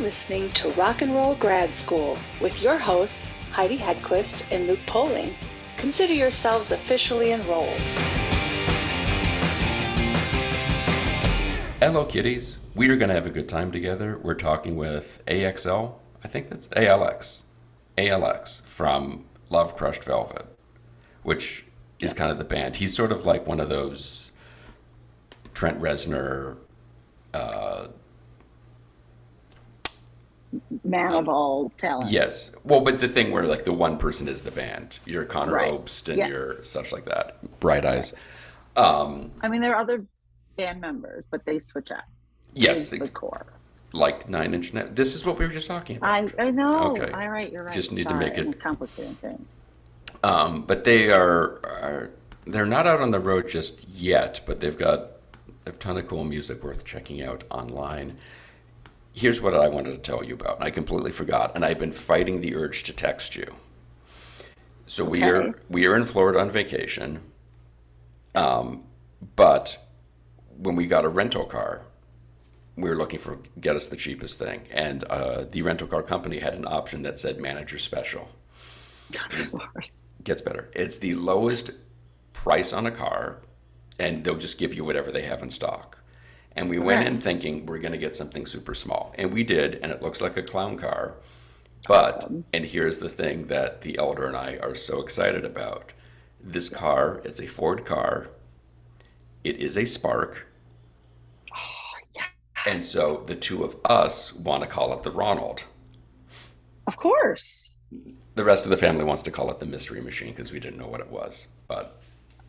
listening to Rock and Roll Grad School with your hosts, Heidi Hedquist and Luke Poling. Consider yourselves officially enrolled. Hello, kiddies. We are going to have a good time together. We're talking with AXL. I think that's ALX. ALX from Love Crushed Velvet, which is kind of the band. He's sort of like one of those Trent Reznor, man of all talents. yes. Well, but the thing where like the one person is the band. You're Connor Right. Obst and Yes. you're such like that. Bright Eyes. I mean, there are other band members, but they switch up. Yes, The core. like Nine Inch Nails. This is what we were just talking about. I know. Okay. All right, you're right. Just need to Sorry, make it- I'm complicating things. But they're not out on the road just yet, but they've got a ton of cool music worth checking out online. Here's what I wanted to tell you about. I completely forgot, and I've been fighting the urge to text you. So we Okay. are in Florida on vacation, but when we got a rental car, we were looking for get us the cheapest thing, and the rental car company had an option that said manager special. Of course. Gets better. It's the lowest price on a car, and they'll just give you whatever they have in stock. And we went in thinking we're going to get something super small, and we did, and it looks like a clown car. But, Awesome. and here's the thing that the elder and I are so excited about. This car, it's a Ford car. It is a Spark. And so the two of us want to call it the Ronald. Of course. The rest of the family wants to call it the Mystery Machine because we didn't know what it was. But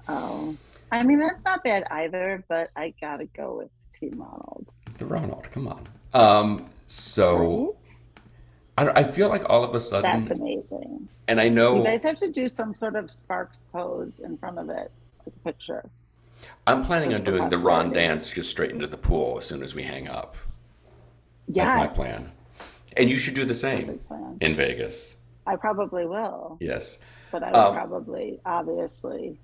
Oh, I mean, that's not bad either, but I gotta go with Team Ronald. the Ronald, come on. So Right? I feel like all of a That's sudden, amazing. and I You know guys have to do some sort of Sparks pose in front of it, like a picture. I'm planning on just for doing the Ron posterity. dance just straight into the pool as soon as we hang up. Yes. That's my plan. And you should do the same Perfect plan. in Vegas. I probably will, Yes. but I would probably, obviously,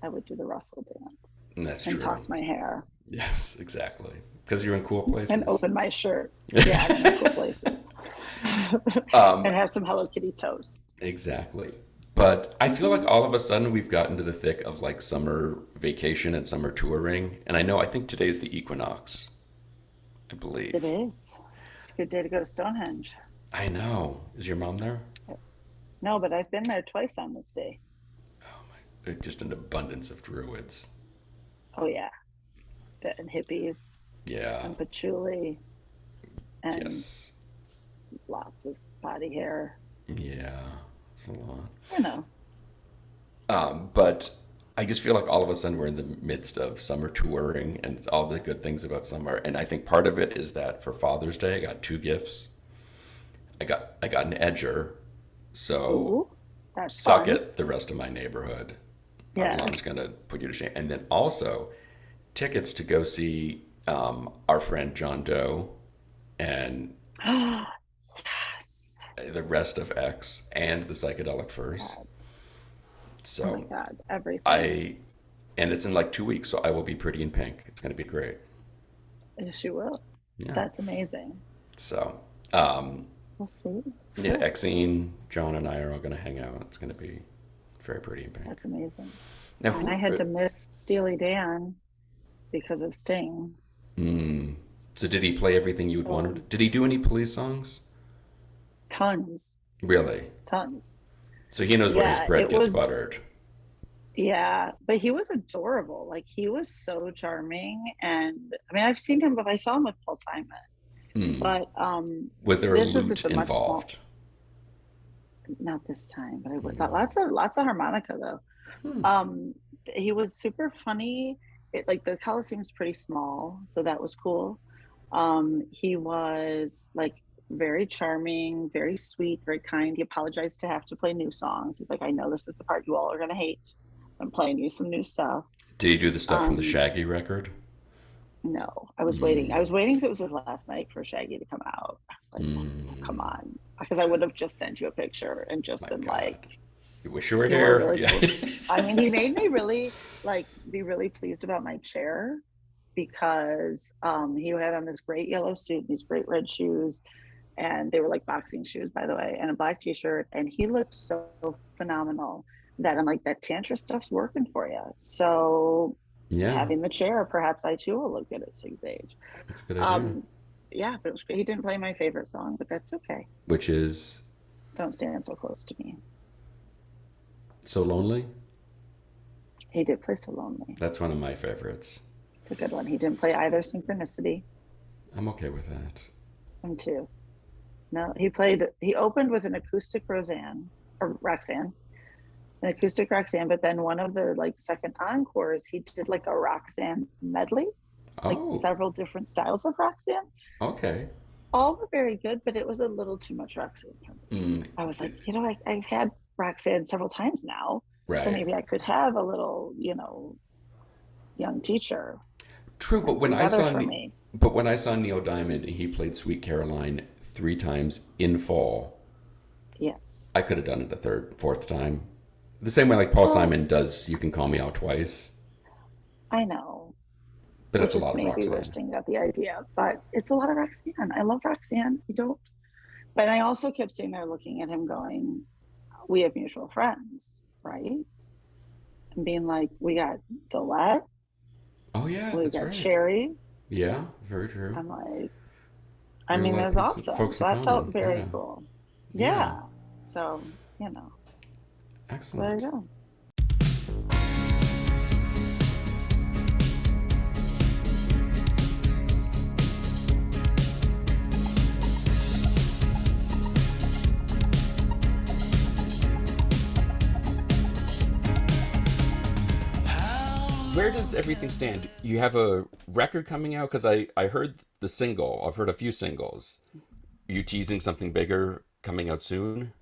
I would do the Russell dance And that's and true. toss my hair Yes, exactly. Because you're in cool places. and open my shirt. Yeah, I'm in cool places. And have some Hello Kitty toast. Exactly. But I feel like all of a sudden we've gotten to the thick of like summer vacation and summer touring. And I think today's the equinox, I believe. It is. It's a good day to go to Stonehenge. I know. Is your mom there? No, but I've been there twice on this day. Just an abundance of druids. Oh, yeah. And hippies Yeah. and patchouli and Yes. lots of body hair. Yeah. It's a lot. You know. But I just feel like all of a sudden we're in the midst of summer touring and all the good things about summer. And I think part of it is that for Father's Day, I got two gifts. I got an edger. So Ooh, that's suck fun. it, the rest of my neighborhood. Yes. I'm just gonna put you to shame. And then also tickets to go see our friend John Doe and Yes. the rest of X and the Psychedelic Furs. Oh my So God, everything. and it's in like 2 weeks, so I will be pretty in pink. It's gonna be great. Yes, you will. Yeah. That's amazing. So We'll see. yeah, Exene, John and I are all gonna hang out. It's gonna be very pretty in pink. That's amazing. Now And I had to miss Steely Dan because of Sting. So did he play everything you would want? Did he do any Police songs? Tons. Really? Tons. So he knows where his Yeah, bread it gets was- buttered. Yeah, but he was adorable. Like he was so charming. And I mean, I've seen him, but I saw him with Paul Simon. But Was there a this was lute just a much small- involved? not this time, but I would thought lots of harmonica though. He was super funny. Like the Coliseum's pretty small, so that was cool. He was like very charming, very sweet, very kind. He apologized to have to play new songs. He's like, I know this is the part you all are gonna hate. I'm playing you some new stuff. Did he do the stuff from the Shaggy record? No, I was waiting. I was waiting because it was his last night for Shaggy to come out. I was like, oh, come on, because I would have just sent you a picture and just My been God. like, You wish you were you were here. really Yeah. cool. I mean, he made me really be really pleased about my chair because he had on this great yellow suit, these great red shoes, and they were like boxing shoes, by the way, and a black t-shirt, and he looked so phenomenal that I'm like, that tantra stuff's working for you. So Yeah, having the chair, perhaps I too will look good at Sig's age. that's a good idea. Um, yeah, but it was great. He didn't play my favorite song, but that's okay. Which is Don't stand so close to me. So Lonely. He did play So Lonely. That's one of my favorites. It's a good one. He didn't play either Synchronicity. I'm okay with that. Him too. No, he opened with an acoustic Roxanne, an acoustic Roxanne, but then one of the like second encores, he did like a Roxanne medley, like Oh, several different styles of Roxanne. okay. All were very good, but it was a little too much Roxanne for me. Mm, I was like, I've had Roxanne several times now, so right. maybe I could have a little, young teacher. True, Might be better for me. But when I saw Neil Diamond, he played Sweet Caroline 3 times in fall. Yes. I could have done it a third, fourth time. The same way like Paul Well, Simon does You Can Call Me Out Twice, I know, but it's which a is lot of maybe Roxanne. roasting at the idea, but it's a lot of Roxanne. I love Roxanne. I don't, but I also kept sitting there looking at him going, we have mutual friends, right? And being like, we got Delette, Oh yeah, we that's got right. Cherry. Yeah, very true. I'm like, I We have a mean, lot that of was awesome. folks So in that felt common. very Yeah, cool. yeah, Yeah. So, so there you excellent. go. Where does everything stand? You have a record coming out? Because I heard the single. I've heard a few singles. You teasing something bigger coming out soon?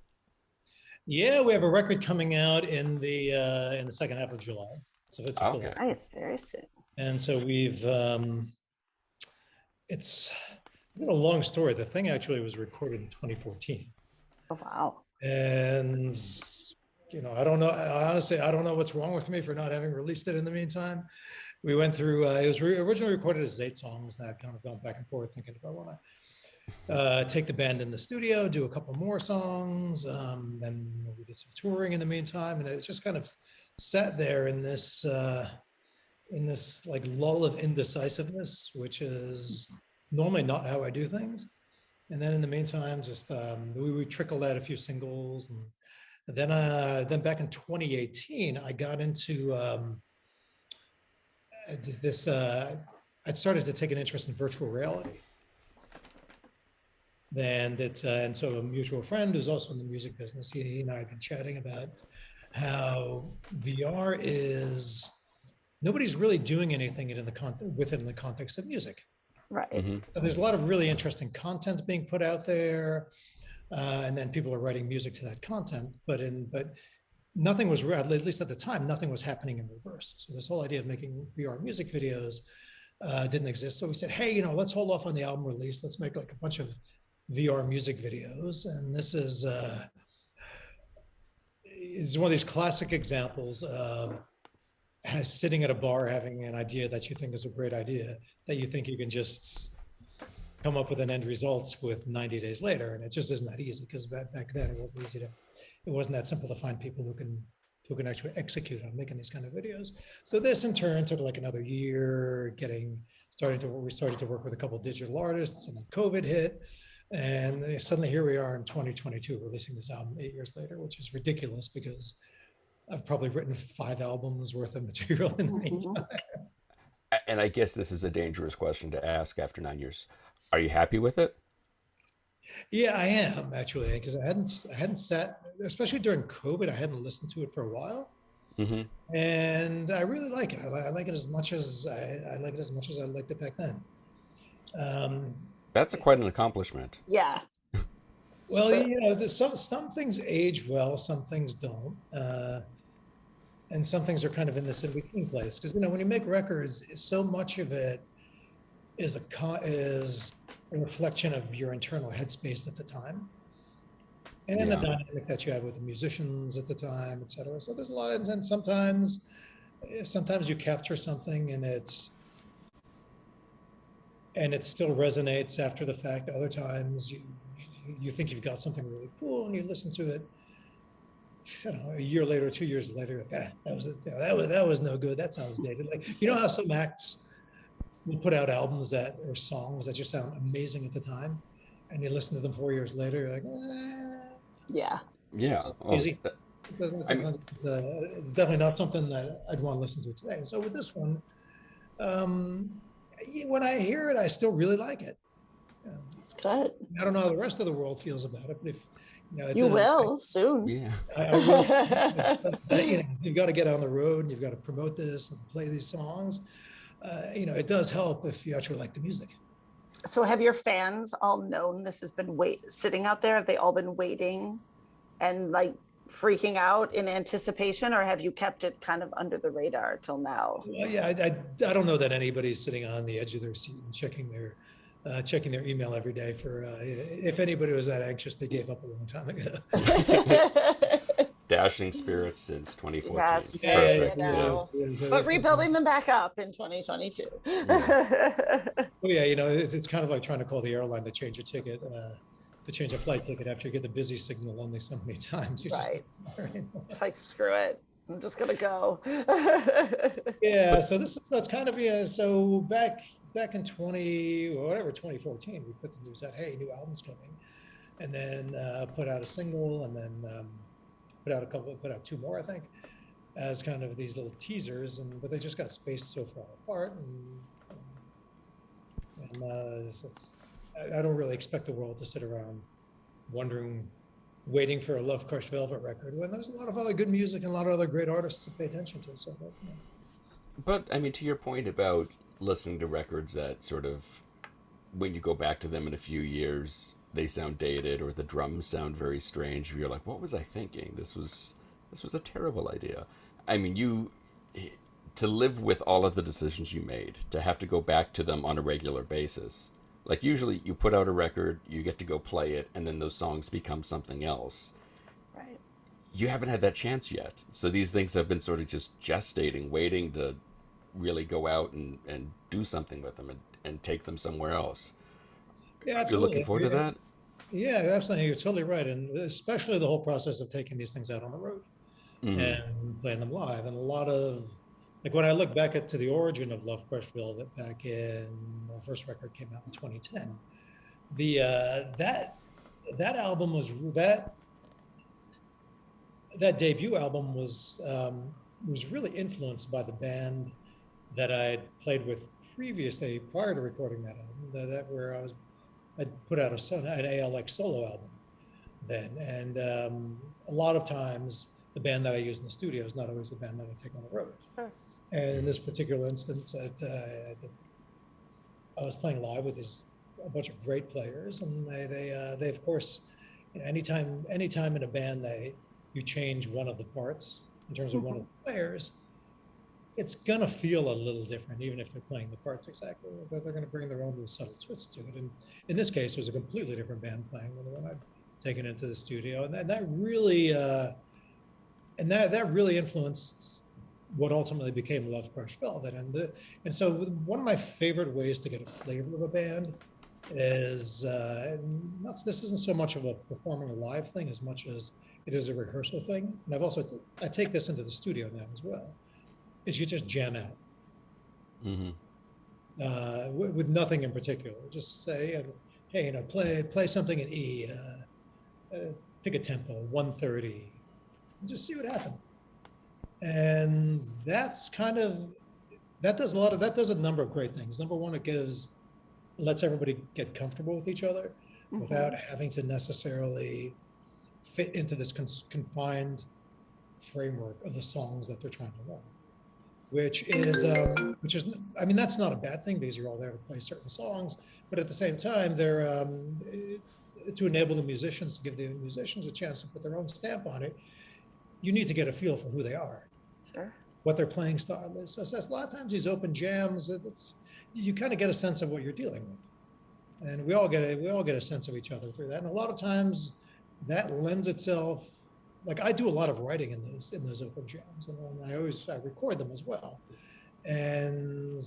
Yeah, we have a record coming out in the second half of July. So it's a full Okay. out. Nice, very soon. And so it's a long story. The thing actually was recorded in 2014. Oh, wow. And I don't know. Honestly, I don't know what's wrong with me for not having released it in the meantime. We went through. It was originally recorded as 8 songs, and I've kind of gone back and forth thinking if I want to take the band in the studio, do a couple more songs. Then we did some touring in the meantime, and it just kind of sat there in this like lull of indecisiveness, which is normally not how I do things. And then in the meantime, just we trickled out a few singles, and then back in 2018, I got into this. I'd started to take an interest in virtual reality. And so a mutual friend who's also in the music business, he and I had been chatting about how VR is, nobody's really doing anything within the context of music. Right. Mm-hmm. So there's a lot of really interesting content being put out there, and then people are writing music to that content. But nothing was, at least at the time, nothing was happening in reverse. So this whole idea of making VR music videos didn't exist. So we said, hey, let's hold off on the album release. Let's make like a bunch of VR music videos. And this is one of these classic examples of sitting at a bar having an idea that you think is a great idea, that you think you can just come up with an end results with 90 days later. And it just isn't that easy, because back then it wasn't that simple to find people who can actually execute on making these kind of videos. So this in turn took like another year, we started to work with a couple of digital artists, and then COVID hit. And suddenly here we are in 2022, releasing this album 8 years later, which is ridiculous because I've probably written 5 albums worth of material in the meantime. And I guess this is a dangerous question to ask after 9 years. Are you happy with it? Yeah, I am actually, because I hadn't sat, especially during COVID, I hadn't listened to it for a while. Mm-hmm. And I really like it. I like it as much as I like it as much as I liked it back then. That's quite an accomplishment. Yeah. Well, some things age well, some things don't, and some things are kind of in this in between place. Because when you make records, so much of it is a reflection of your internal headspace at the time, and the dynamic that you have with the musicians at the time, et cetera. So there's a lot of, and sometimes you capture something and and it still resonates after the fact. Other times you think you've got something really cool and you listen to it, a year later, 2 years later, like, that was no good. That sounds dated. Like, how some acts will put out albums or songs that just sound amazing at the time, and you listen to them 4 years later, you're like, Yeah. Yeah. Easy. It's definitely not something that I'd want to listen to today. So with this one, when I hear it, I still really like it. It's good. I don't know how the rest of the world feels about it, but if you will soon. Yeah. You've got to get on the road and you've got to promote this and play these songs. It does help if you actually like the music. So have your fans all known this has been sitting out there? Have they all been waiting and like freaking out in anticipation, or have you kept it kind of under the radar till now? Well, yeah, I don't know that anybody's sitting on the edge of their seat and checking their email every day for if anybody was that anxious, they gave up a long time ago. Dashing spirits since 2014. Yes, Perfect. Yeah. But rebuilding them back up in 2022. Well, yeah, it's kind of like trying to call the airline to change a flight ticket after you get the busy signal only so many times. Right. It's like, screw it, I'm just gonna go. Yeah, so that's kind of, so back in 2014, we put the news out, hey, new album's coming, and then put out a single, and then put out two more, I think, as kind of these little teasers, but they just got spaced so far apart, and I don't really expect the world to sit around waiting for a Love Crushed Velvet record when there's a lot of other good music and a lot of other great artists to pay attention to. So, But I mean, to your point about listening to records that sort of, when you go back to them in a few years, they sound dated or the drums sound very strange. You're like, what was I thinking? This was a terrible idea. I mean, to live with all of the decisions you made, to have to go back to them on a regular basis. Like, usually you put out a record, you get to go play it, and then those songs become something else. Right. You haven't had that chance yet. So these things have been sort of just gestating, waiting to really go out and do something with them and take them somewhere else. yeah, absolutely. You're looking forward to that? Yeah, absolutely. You're totally right. And especially the whole process of taking these things out on the road and playing them live. And a lot of, like, when I look back to the origin of Love Crushed Velvet back in, the first record came out in 2010, that album that debut album was really influenced by the band that I'd played with previously, prior to recording that album, where I'd put out an ALX solo album then. And a lot of times the band that I use in the studio is not always the band that I take on the road. Sure. And in this particular instance, I was playing live with a bunch of great players, and they of course, anytime in a band you change one of the parts in terms of one of the players, it's gonna feel a little different, even if they're playing the parts exactly. But they're gonna bring their own little subtle twist to it. And in this case, it was a completely different band playing than the one I'd taken into the studio, and that really influenced what ultimately became Love Crushed Velvet. And so one of my favorite ways to get a flavor of a band is this isn't so much of a performing a live thing as much as it is a rehearsal thing. And I take this into the studio now as well, is you just jam out. With nothing in particular. Just say, hey, play something in E, pick a tempo, 130, just see what happens. And that does a number of great things. Number one, it lets everybody get comfortable with each other without having to necessarily fit into this confined framework of the songs that they're trying to learn, which is, I mean, that's not a bad thing because you're all there to play certain songs, but at the same time, they're to enable the musicians, to give the musicians a chance to put their own stamp on it. You need to get a feel for who they are, Sure. what their playing style is. So a lot of times these open jams, you kind of get a sense of what you're dealing with, and we all get a sense of each other through that. And a lot of times that lends itself. Like, I do a lot of writing in those open jams, and I record them as well. And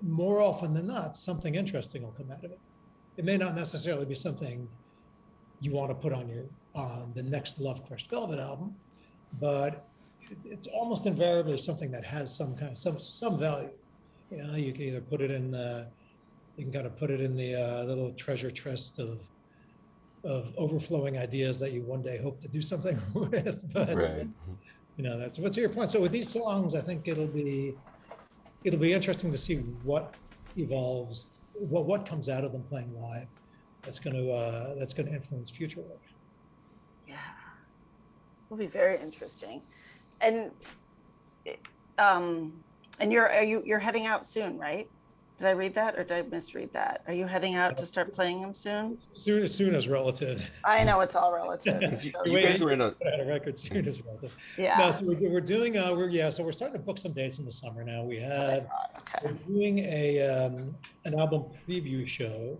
more often than not, something interesting will come out of it. It may not necessarily be something you want to put on the next Love Crushed Velvet album, but it's almost invariably something that has some value. You can either put it in you can kind of put it in the little treasure chest of overflowing ideas that you one day hope to do something with. But Right. that's what's your point. So with these songs, I think it'll be interesting to see what evolves, what comes out of them playing live. That's going to influence future work. Yeah, it'll be very interesting. And you're heading out soon, right? Did I read that or did I misread that? Are you heading out to start playing them soon? Soon as relative. I know it's all relative. You guys were in a record soon as relative. Yeah. No, so we're doing so we're starting to book some dates in the summer now. We're doing an album preview show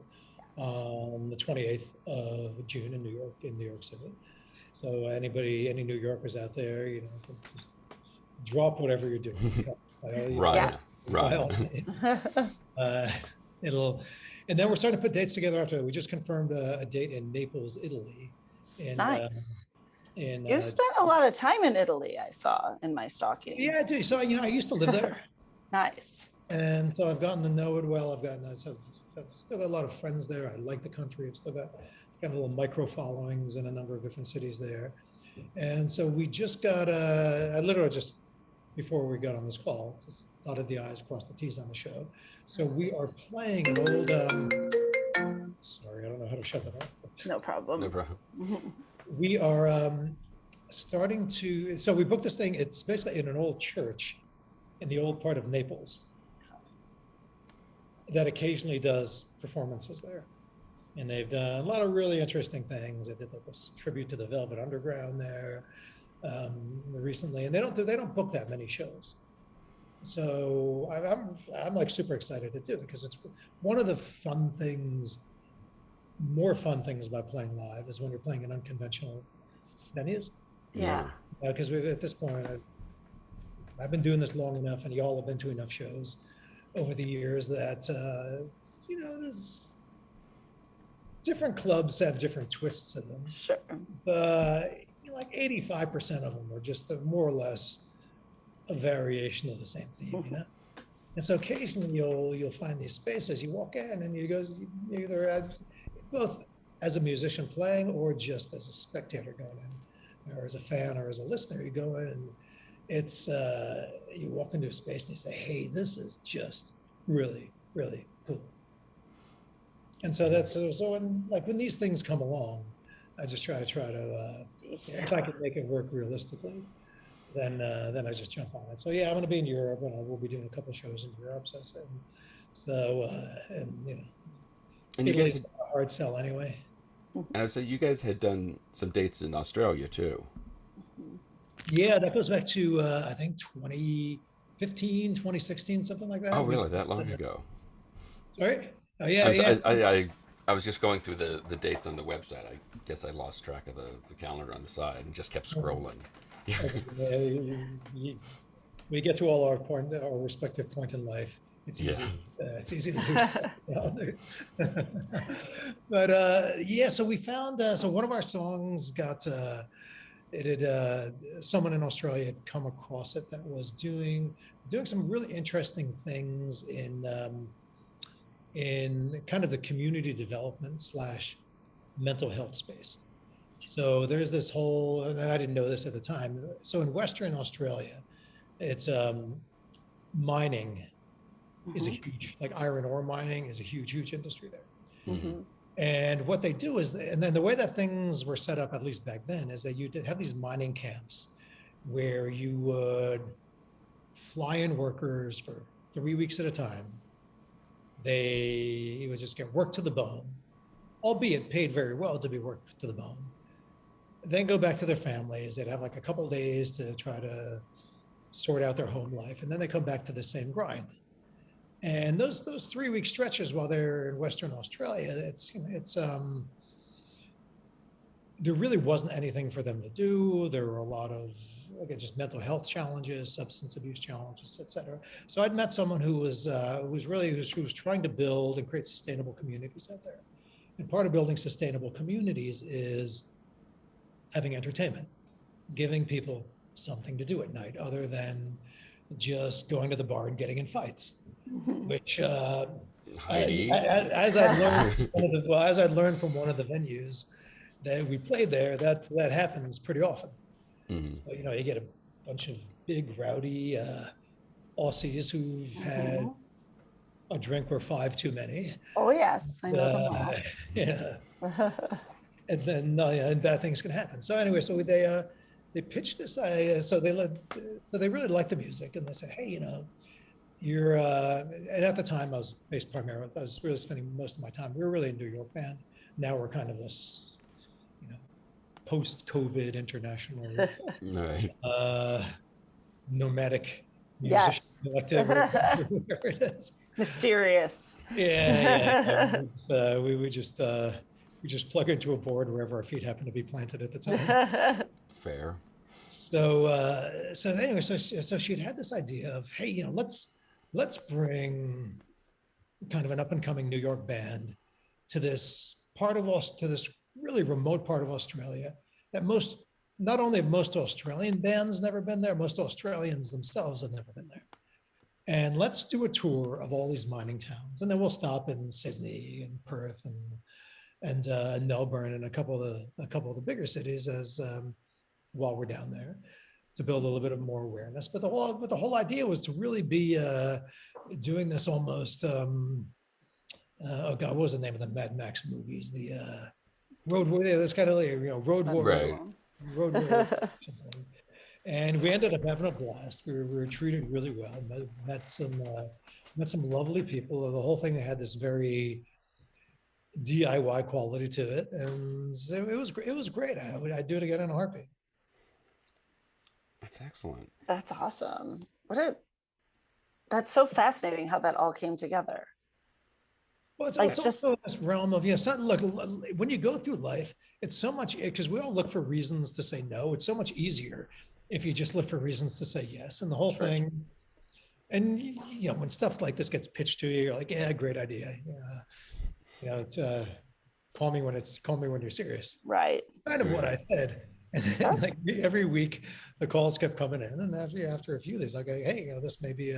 on the 28th of June in New York City. So any New Yorkers out there, just drop whatever you're doing. Right. And then we're starting to put dates together after that. We just confirmed a date in Naples, Italy. Nice. You've spent a lot of time in Italy, I saw in my stalking. Yeah, I do. So I used to live there. Nice. And so I've gotten to know it well. I've still got a lot of friends there. I like the country. I've still got kind of little micro followings in a number of different cities there. And so we just got I literally just before we got on this call, just dotted the I's, crossed the T's on the show. So we are playing an old, sorry, I don't know how to shut that off. No problem. No problem. We are starting to, so we booked this thing, it's basically in an old church in the old part of Naples that occasionally does performances there. And they've done a lot of really interesting things. They did this tribute to the Velvet Underground there recently, and they don't book that many shows. So I'm like super excited to do it because it's one of the more fun things about playing live is when you're playing in unconventional venues. Yeah. Because at this point, I've been doing this long enough, and y'all have been to enough shows over the years that there's different clubs have different twists to them. Sure. But like 85% of them are just more or less a variation of the same theme, And so occasionally you'll find these spaces. You walk in and you either both as a musician playing or just as a spectator going in, or as a fan or as a listener. You go in and it's you walk into a space and you say, "Hey, this is just really, really cool." And so that's so when these things come along, I just try to if I can make it work realistically, then I just jump on it. So yeah, I'm going to be in Europe, and we'll be doing a couple of shows in Europe. And you guys had a hard sell anyway. And I said you guys had done some dates in Australia too. Yeah, that goes back to I think 2015, 2016, something like that. Oh, really? That long ago? Sorry? Oh, yeah. I was just going through the dates on the website. I guess I lost track of the calendar on the side and just kept scrolling. We get to all our respective point in life. It's easy. It's easy to lose. But so we found so one of our songs got someone in Australia had come across it that was doing some really interesting things in kind of the community development / mental health space. So there's this whole, and I didn't know this at the time. So in Western Australia, it's mining is a huge, like iron ore mining is a huge industry there. Mm-hmm. And what they do is, and then the way that things were set up, at least back then, is that you did have these mining camps where you would fly in workers for 3 weeks at a time. They would just get worked to the bone, albeit paid very well to be worked to the bone. Then go back to their families. They'd have like a couple of days to try to sort out their home life, and then they come back to the same grind. And those 3 week stretches while they're in Western Australia, there really wasn't anything for them to do. There were a lot of again, just mental health challenges, substance abuse challenges, et cetera. So I'd met someone who was trying to build and create sustainable communities out there. And part of building sustainable communities is having entertainment, giving people something to do at night other than just going to the bar and getting in fights, which Heidi. as I'd learned from one of the venues that we played there, that happens pretty often. So, you know, you get a bunch of big rowdy Aussies who've had a drink or five too many. Oh yes, I know them well. Yeah. And then and bad things can happen. So anyway, so they pitched this. So they really liked the music, and they said, hey, you know, you're. And at the time, I was really spending most of my time. We were really a New York band. Now we're kind of this, you know, post-COVID international, Right. nomadic music Yes. collective, whatever it is. Mysterious. Yeah. We just plug into a board wherever our feet happen to be planted at the time. Fair. So anyway, so she'd had this idea of, hey, you know, let's bring kind of an up and coming New York band to this really remote part of Australia that not only have most Australian bands never been there, most Australians themselves have never been there. And let's do a tour of all these mining towns, and then we'll stop in Sydney and Perth and Melbourne and a couple of the bigger cities as while we're down there, to build a little bit of more awareness. But the whole idea was to really be doing this almost. Oh God, what was the name of the Mad Max movies? The Road Warrior. That's kind of like, you know, Road Warrior. Right. Road Warrior. And we ended up having a blast. We were treated really well. Met some lovely people. The whole thing had this very DIY quality to it, and it was great. I'd do it again in a heartbeat. That's excellent. That's awesome. That's so fascinating how that all came together. Well, it's Like also this realm of, you know, look, when you go through life, it's so much, because we all look for reasons to say no. It's so much easier if you just look for reasons to say yes. And the whole thing, and you know, when stuff like this gets pitched to you, you're like, yeah, great idea. You know, it's call me when you're serious. Right. Kind of what I said. And then, like, every week the calls kept coming in, and after a few days, I go, hey, you know, this may be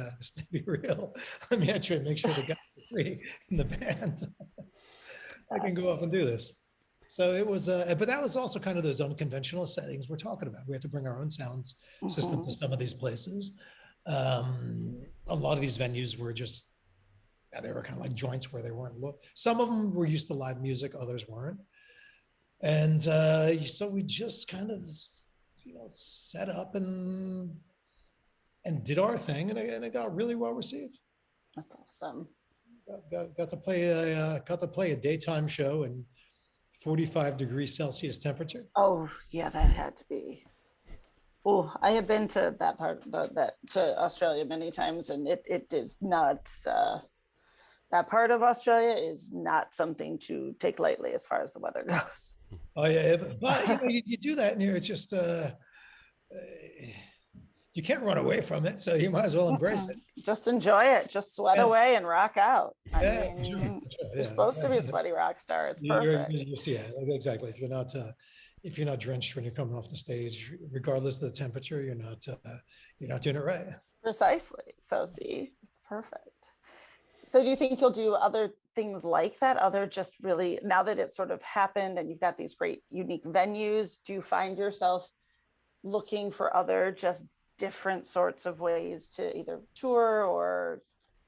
real. Let me actually make sure the guys are free in the band. I can go off and do this. So it was, but that was also kind of those unconventional settings we're talking about. We had to bring our own sounds system to some of these places. A lot of these venues were just, they were kind of like joints where they weren't. Some of them were used to live music, others weren't. And so we just kind of, you know, set up and did our thing, and it got really well received. That's awesome. Got to play a daytime show in 45 degrees Celsius temperature. Oh yeah, that had to be. Oh, I have been to that part, to Australia many times, and it is not. That part of Australia is not something to take lightly as far as the weather goes. Oh yeah, but you know, you do that, and it's just you can't run away from it, so you might as well embrace it. Just enjoy it. Just sweat away and rock out. I mean, sure. you're supposed to be a sweaty rock star. It's perfect. Yeah, exactly. If you're not drenched when you're coming off the stage, regardless of the temperature, you're not doing it right. Precisely. So see, it's perfect. So do you think you'll do other things like that? Other just really, now that it's sort of happened and you've got these great unique venues, do you find yourself looking for other just different sorts of ways to either tour, or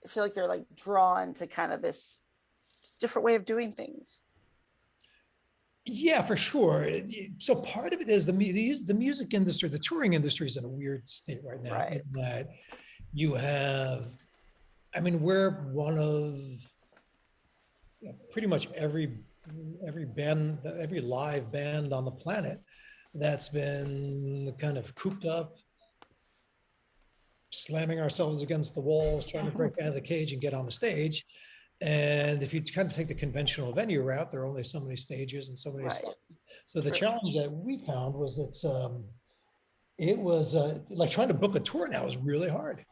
I feel like you're like drawn to kind of this different way of doing things? Yeah, for sure. So part of it is the music industry, the touring industry is in a weird state right now, Right. in that you have, I mean, we're one of, you know, pretty much every band, every live band on the planet that's been kind of cooped up, slamming ourselves against the walls, trying to break out of the cage and get on the stage. And if you kind of take the conventional venue route, there are only so many stages and so many Right. stuff. So the True. challenge that we found was that it was like trying to book a tour now is really hard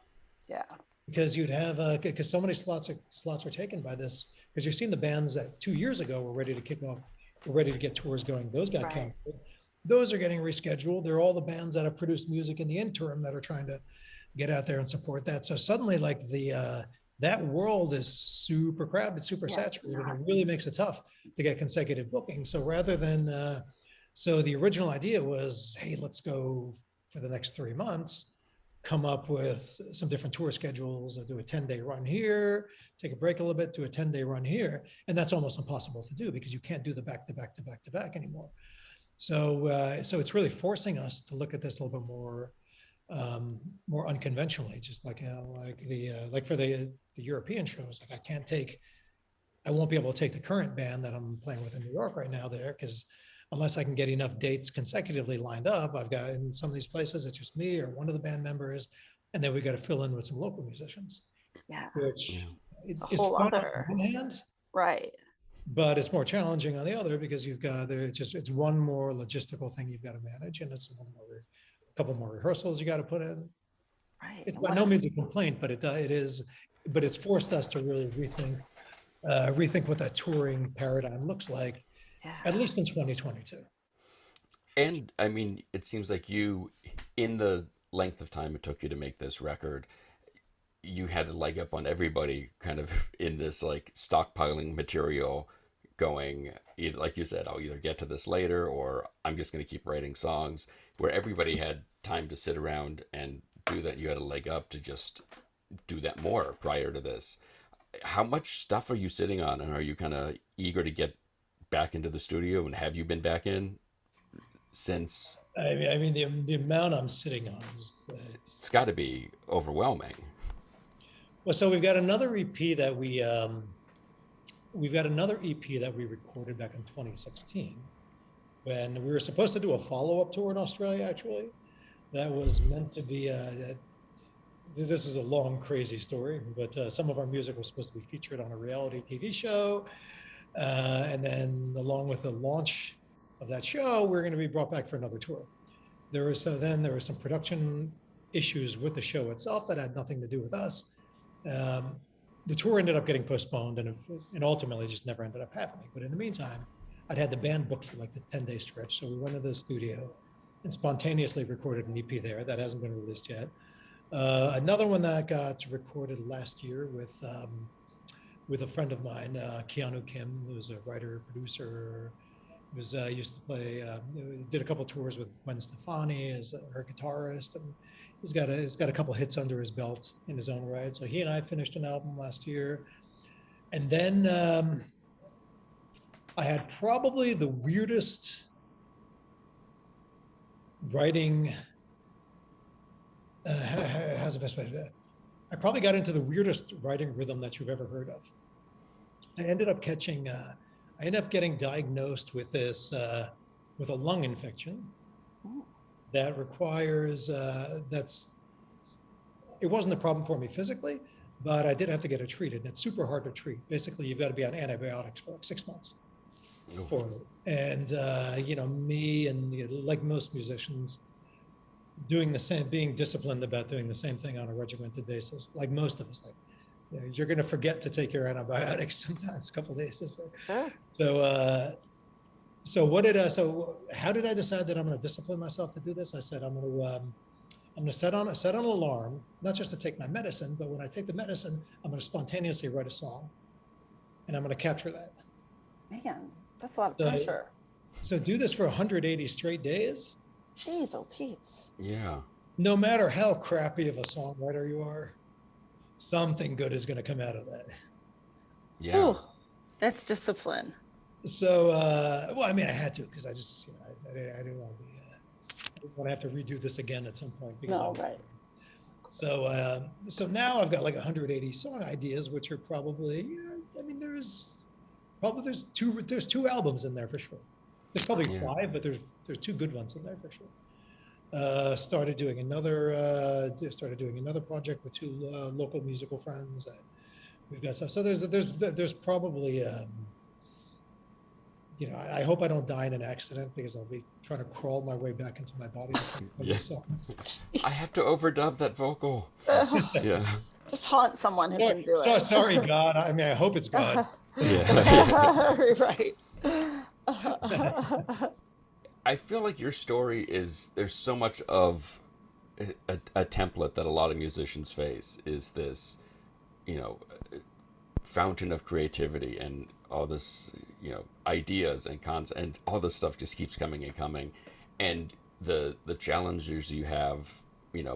Yeah. because you'd have because so many slots are taken by this, because you're seeing the bands that 2 years ago were ready to kick off, were ready to get tours going. Those got Right. canceled. Those are getting rescheduled. They're all the bands that have produced music in the interim that are trying to get out there and support that. So suddenly, like the that world is super crowded, super Yeah, it's saturated. It nuts. really makes it tough to get consecutive bookings. So rather than so the original idea was, hey, let's go for the next 3 months, come up with some different tour schedules, do a 10-day run here, take a break a little bit, do a 10-day run here. And that's almost impossible to do because you can't do the back to back to back to back anymore. So so it's really forcing us to look at this a little bit more unconventionally, just like like for the European shows. Like I won't be able to take the current band that I'm playing with in New York right now there, because unless I can get enough dates consecutively lined up, I've got in some of these places it's just me or one of the band members, and then we got to fill in with some local musicians, Yeah. which It's a it's whole fun other. on one hand, Right. but it's more challenging on the other because you've got it's one more logistical thing you've got to manage, and it's a couple more rehearsals you got to put in. Right. It's And by what no means a complaint, but it is, but it's forced us to really rethink what that touring paradigm looks like, yeah. at least in 2022. And I mean, it seems like you, in the length of time it took you to make this record, you had a leg up on everybody kind of in this like stockpiling material going, either, like you said, I'll either get to this later or I'm just going to keep writing songs, where everybody had time to sit around and do that. You had a leg up to just do that more prior to this. How much stuff are you sitting on, and are you kind of eager to get back into the studio, and have you been back in since? I mean the amount I'm sitting on is It's got to be overwhelming. well. So we've got another EP that we've got another EP that we recorded back in 2016 when we were supposed to do a follow-up tour in Australia. Actually, that was meant to be. This is a long, crazy story, but some of our music was supposed to be featured on a reality TV show, and then along with the launch of that show, we're going to be brought back for another tour. There was some production issues with the show itself that had nothing to do with us. The tour ended up getting postponed, and ultimately just never ended up happening. But in the meantime, I'd had the band booked for like this 10-day stretch, so we went to the studio and spontaneously recorded an EP there that hasn't been released yet. Another one that got recorded last year with a friend of mine, Keanu Kim, who's a writer, producer, was used to play, did a couple tours with Gwen Stefani as her guitarist, and he's got a couple hits under his belt in his own right. So he and I finished an album last year, and then I had probably the weirdest writing. How's the best way to do that? I probably got into the weirdest writing rhythm that you've ever heard of. I ended up getting diagnosed with with a lung infection that requires, it wasn't a problem for me physically, but I did have to get it treated, and it's super hard to treat. Basically, you've got to be on antibiotics for like 6 months. For it. And, me and like most musicians, doing the same, being disciplined about doing the same thing on a regimented basis, like most of us, like you're going to forget to take your antibiotics sometimes a couple of days. Sure. So how did I decide that I'm going to discipline myself to do this? I said, I'm going to set an alarm, not just to take my medicine, but when I take the medicine, I'm going to spontaneously write a song, and I'm going to capture that. Man, that's a lot of pressure. So do this for 180 straight days. Jeez, oh Pete. Yeah. No matter how crappy of a songwriter you are, something good is going to come out of that. Yeah. Ooh, that's discipline. So, well, I mean, I had to, because I just, I didn't want to I didn't want to have to redo this again at some point. Because No, right. So now I've got like 180 song ideas, which are probably, I mean, there's two albums in there for sure. There's probably 5, but there's 2 good ones in there for sure. Started doing another project with 2 local musical friends. We've got stuff. So there's probably I hope I don't die in an accident because I'll be trying to crawl my way back into my body. Yeah. Songs. I have to overdub that vocal. Yeah. Just haunt someone who can do Oh, it. sorry, God. I mean, I hope it's God. Yeah. Right. I feel like your story there's so much of a template that a lot of musicians face is this, fountain of creativity and all this, ideas and concepts and all this stuff just keeps coming and coming. And the challenges you have,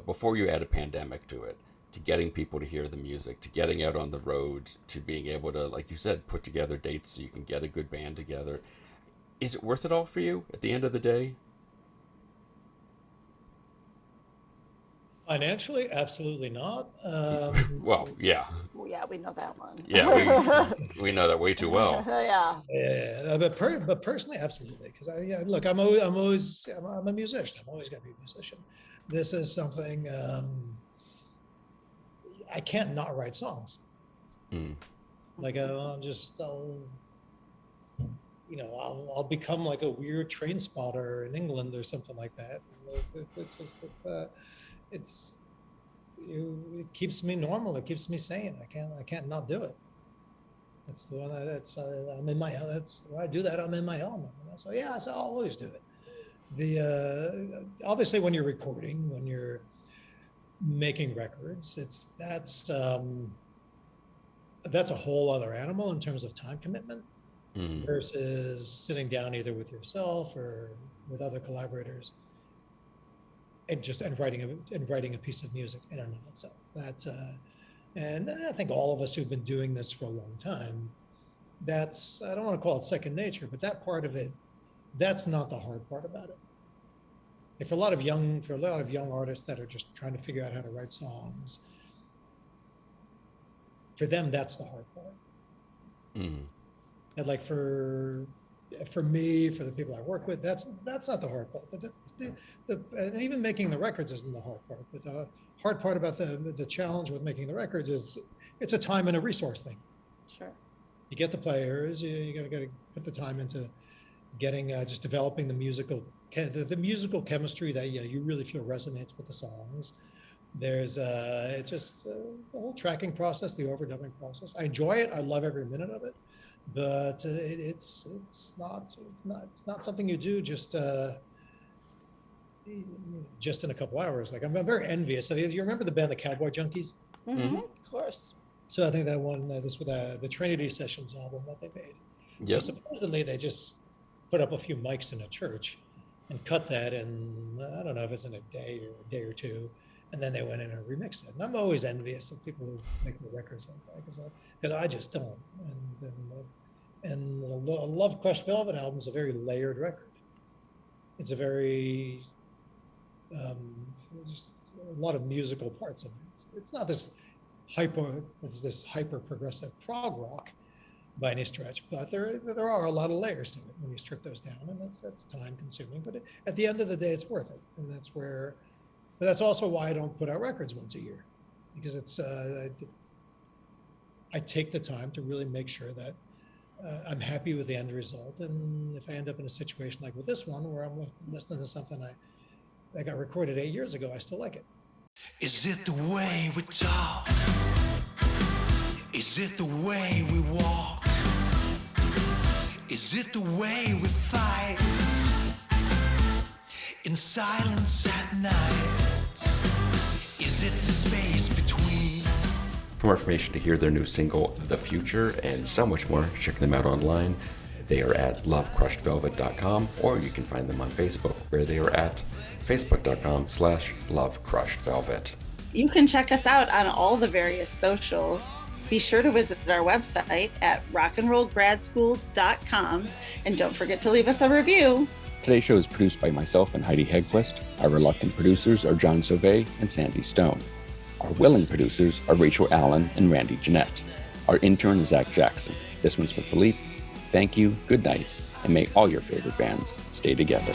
before you add a pandemic to it, to getting people to hear the music, to getting out on the road, to being able to, like you said, put together dates so you can get a good band together. Is it worth it all for you at the end of the day? Financially, absolutely not. Well, yeah. Yeah, we know that one. Yeah, we know that way too well. Yeah. Yeah, but personally, absolutely. Because look, I'm a musician. I'm always going to be a musician. This is something I can't not write songs. Like I'll become like a weird train spotter in England or something like that. It keeps me normal. It keeps me sane. I can't not do it. That's the one I'm in my, that's when I do that, I'm in my element. So yeah, so I'll always do it. Obviously when you're recording, when you're making records, that's a whole other animal in terms of time commitment versus sitting down either with yourself or with other collaborators and writing a piece of music in and of itself. And I think all of us who've been doing this for a long time, I don't want to call it second nature, but that part of it, that's not the hard part about it. For a lot of young artists that are just trying to figure out how to write songs, for them, that's the hard part. And like for me, for the people I work with, that's not the hard part. And even making the records isn't the hard part. But the hard part about the challenge with making the records is it's a time and a resource thing. Sure. You get the players, you got to put the time into getting just developing the musical chemistry that you really feel resonates with the songs. There's it's just the whole tracking process, the overdubbing process. I enjoy it. I love every minute of it, but it's not something you do just in a couple hours. Like I'm very envious. So you remember the band the Cowboy Junkies? Mm-hmm. Of course. So I think that one, this with the Trinity Sessions album that they made. Yep. So supposedly they just put up a few mics in a church and cut that in, I don't know if it's in a day or two, and then they went in and remixed it. And I'm always envious of people who make the records like that because I just don't. And the Love Crushed Velvet album is a very layered record. It's a very just a lot of musical parts of it. It's not this hyper progressive prog rock by any stretch, but there are a lot of layers to it when you strip those down, and that's time consuming. But at the end of the day, it's worth it, and that's also why I don't put out records once a year, because it's I take the time to really make sure that I'm happy with the end result, and if I end up in a situation like with this one where I'm listening to something that got recorded 8 years ago, I still like it. Is it the way we talk? Is it the way we walk? Is it the way we fight? In silence at night? Is it the space between? For more information to hear their new single, The Future, and so much more, check them out online. They are at lovecrushedvelvet.com, or you can find them on Facebook, where they are at facebook.com/lovecrushedvelvet. You can check us out on all the various socials. Be sure to visit our website at rockandrollgradschool.com, and don't forget to leave us a review. Today's show is produced by myself and Heidi Hegquist. Our reluctant producers are John Sauvé and Sandy Stone. Our willing producers are Rachel Allen and Randy Jeanette. Our intern is Zach Jackson. This one's for Philippe. Thank you, good night, and may all your favorite bands stay together.